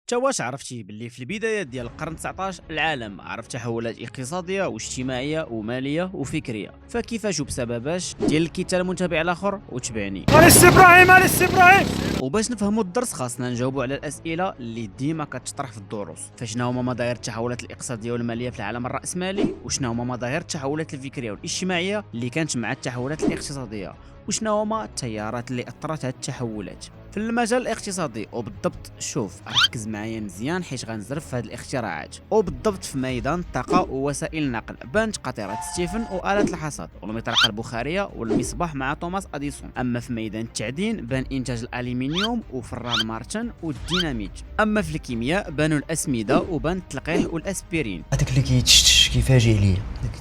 تا واش عرفتي باللي في البدايات ديال القرن 19 العالم عرف تحولات اقتصاديه واجتماعيه وماليه وفكريه، فكيفاش وبسبباش ديال الكتاب المنتبع الاخر وتبعني. أنس إبراهيم أنس إبراهيم. وباش نفهموا الدرس خاصنا نجاوبوا على الاسئله اللي ديما كتطرح في الدروس، فشنو هما مظاهر التحولات الاقتصاديه والماليه في العالم الراسمالي، وشنو هما مظاهر التحولات الفكريه والاجتماعيه اللي كانت مع التحولات الاقتصاديه، وشنو هما التيارات اللي اثرت هذه التحولات في المجال الاقتصادي. وبالضبط شوف ركز معايا مزيان حيت غنزرف في هذه الاختراعات، وبالضبط في ميدان الطاقه ووسائل النقل بانت قطيره ستيفن وآلات الحصاد والمطرقه البخاريه والمصباح مع توماس اديسون. اما في ميدان التعدين بان انتاج الالومنيوم وفران مارتن والديناميت. اما في الكيمياء بانوا الاسمده وبان التلقيح والاسبرين. هذاك اللي كيتش كيفاجئ عليا داك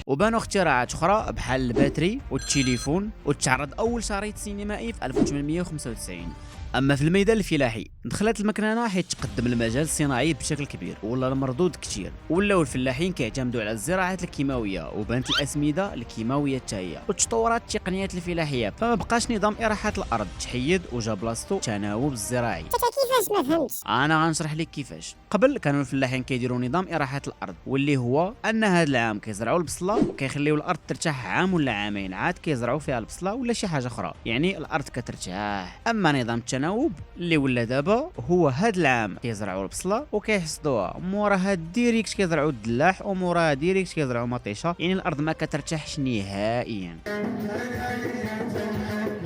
وبانوا اختراعات اخرى بحال الباتري والتليفون، وتعرض اول شريط سينمائي في 1895. اما في الميدان الفلاحي دخلت المكننه حيت تقدم المجال الصناعي بشكل كبير ولا المردود كثير، ولاو الفلاحين كيعتمدوا على الزراعات الكيماويه وبانت الاسمده الكيماويه حتى هي، وتطورات التقنيات الفلاحيه، فما بقاش نظام اراحه الارض تحيد وجا بلاصتو التناوب الزراعي. كيفاش ما فهمتش؟ انا غنشرح لك كيفاش. قبل كانوا الفلاحين كيديروا نظام اراحه الارض، واللي هو ان هذا العام كيزرعوا البصله وكيخليو الارض ترتاح عام ولا عامين عاد كيزرعوا فيها البصله ولا شي حاجه اخرى، يعني الارض كترتاح. اما نظام التناوب اللي ولا دابا هو هذا العام كيزرعوا البصله وكيحصدوها، موراها ديريكت كيزرعوا الدلاح، وموراها ديريكت كيزرعوا مطيشه، يعني الارض ما كترتاحش نهائيا.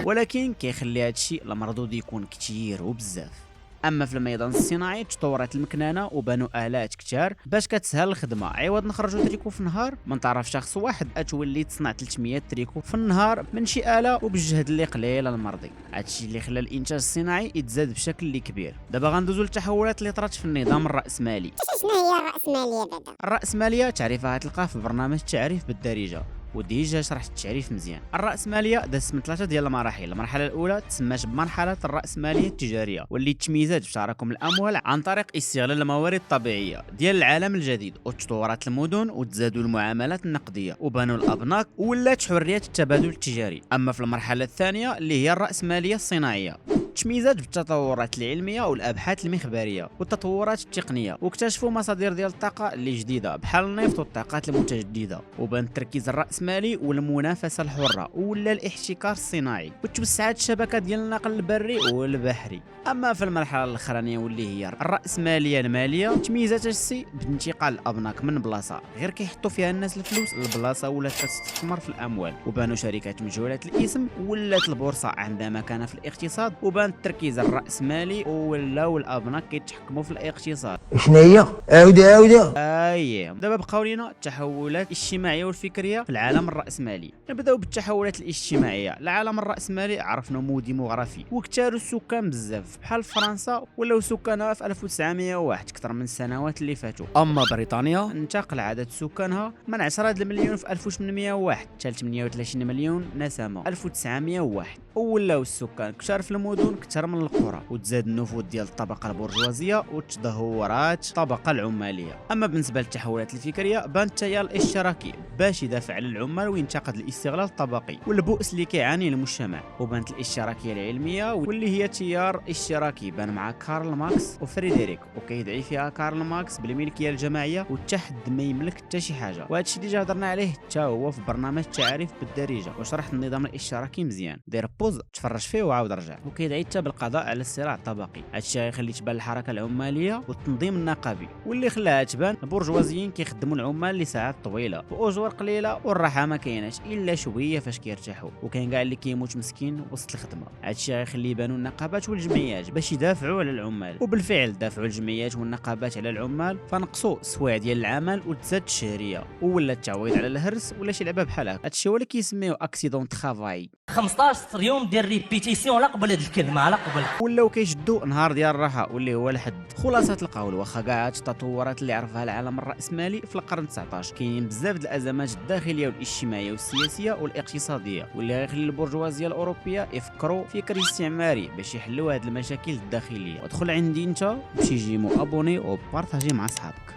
ولكن كيخلي هذا الشيء المردود يكون كثير وبزاف. اما في الميدان الصناعي تطورت المكننه وبانوا الات كثار باش كتسهل الخدمه، عوض نخرجوا تريكو في النهار من طرف شخص واحد اتولي تصنع 300 تريكو في النهار من شي اله وبالجهد اللي قليل المرضي. هادشي اللي خلى الانتاج الصناعي يتزاد بشكل اللي كبير. دابا غندوزو للتحولات اللي طرات في النظام الراسمالي. شنو هي الرأسمالية بعدا؟ الراسماليه تعريفها تلقاه في برنامج التعريف بالدارجه، وديجا شرحت التعريف مزيان. الرأسمالية دازت من ثلاثة ديال المراحل. المرحلة الأولى تسمات بمرحلة الرأسمالية التجارية، واللي تميزات بتراكم الأموال عن طريق استغلال الموارد الطبيعية ديال العالم الجديد وتطورات المدن وتزادوا المعاملات النقدية وبانوا الأبناق وولات حرية التبادل التجاري. أما في المرحلة الثانية اللي هي الرأسمالية الصناعية تميزات بالتطورات العلميه والابحاث المخبريه والتطورات التقنيه، واكتشفوا مصادر ديال الطاقه اللي جديده بحال النفط والطاقات المتجدده، وبان التركيز الراسمالي والمنافسه الحره ولا الاحتكار الصناعي، وتوسعت الشبكه ديال النقل البري والبحري. اما في المرحله الاخرانيه واللي هي الراسماليه الماليه تميزات السي بانتقال الابناق من بلاصه غير كيحطوا فيها الناس الفلوس لبلاصه ولات كتستثمر في الاموال، وبانوا شركات مجهوله الاسم ولات البورصه عندها مكانه في الاقتصاد، وبان التركيز الرأسمالي ولاو الابناق كيتحكموا في الاقتصاد. شنو هي عاودة دابا بقاو لينا التحولات الاجتماعيه والفكريه في العالم الرأسمالي. نبداو بالتحولات الاجتماعيه. العالم الرأسمالي عرف نمو ديموغرافي وكثاروا السكان بزاف، بحال فرنسا ولاو سكانها في 1901 اكثر من السنوات اللي فاتوا. اما بريطانيا انتقل عدد سكانها من 10 مليون في 1801 حتى 38 مليون نسمه 1901، ولاو السكان كثار في المدن كثر من القرى، وتزاد النفوذ ديال الطبقه البرجوازيه وتدهورات الطبقه العماليه. اما بالنسبه للتحولات الفكريه بان التيار الاشتراكي باش يدافع على العمال وينتقد الاستغلال الطبقي والبؤس اللي كيعاني المجتمع، وبانت الاشتراكيه العلميه واللي هي تيار اشتراكي بان مع كارل ماركس وفريدريك، وكيدعي فيها كارل ماركس بالملكيه الجماعيه والتحد ما يملك حتى شي حاجه. وهذا الشيء اللي هضرنا عليه حتى هو في برنامج التعريف بالدارجه وشرحت النظام الاشتراكي مزيان. دير بوز تفرج فيه وعاود رجع. وكيدعي حتى بالقضاء على الصراع الطبقي. هادشي غيخلي تبان الحركه العماليه والتنظيم النقابي، واللي خلاها تبان البرجوازيين كيخدموا العمال لساعات طويله واجور قليله، والراحه ما كايناش الا شويه فاش كيرتاحوا، وكاين كاع اللي كيموت مسكين وسط الخدمه. هادشي غيخلي يبانوا النقابات والجمعيات باش يدافعوا على العمال، وبالفعل دافعوا الجمعيات والنقابات على العمال، فنقصوا السوايع ديال العمل وتزاد الشهريه ولا التعويض على الهرس ولا شي لعبه بحال هكا. هادشي هو اللي كيسميو اكسيدون ترافاي. 15 يوم ديال ريبيتيسيون لا قبل هاد الكلمه لا قبل، ولاو كيشدوا نهار ديال الراحه واللي هو الحد. خلاصه القول واخا كاع التطورات اللي عرفها العالم الراسمالي في القرن 19 كاينين بزاف د الازمات الداخليه والاجتماعيه والسياسيه والاقتصاديه، واللي غيخلي البرجوازيه الاوروبيه يفكروا فكر استعماري باش يحلوا هاد المشاكل الداخليه. ودخل عندي انت باش يجي مو ابوني وبارطاجي مع صحابك.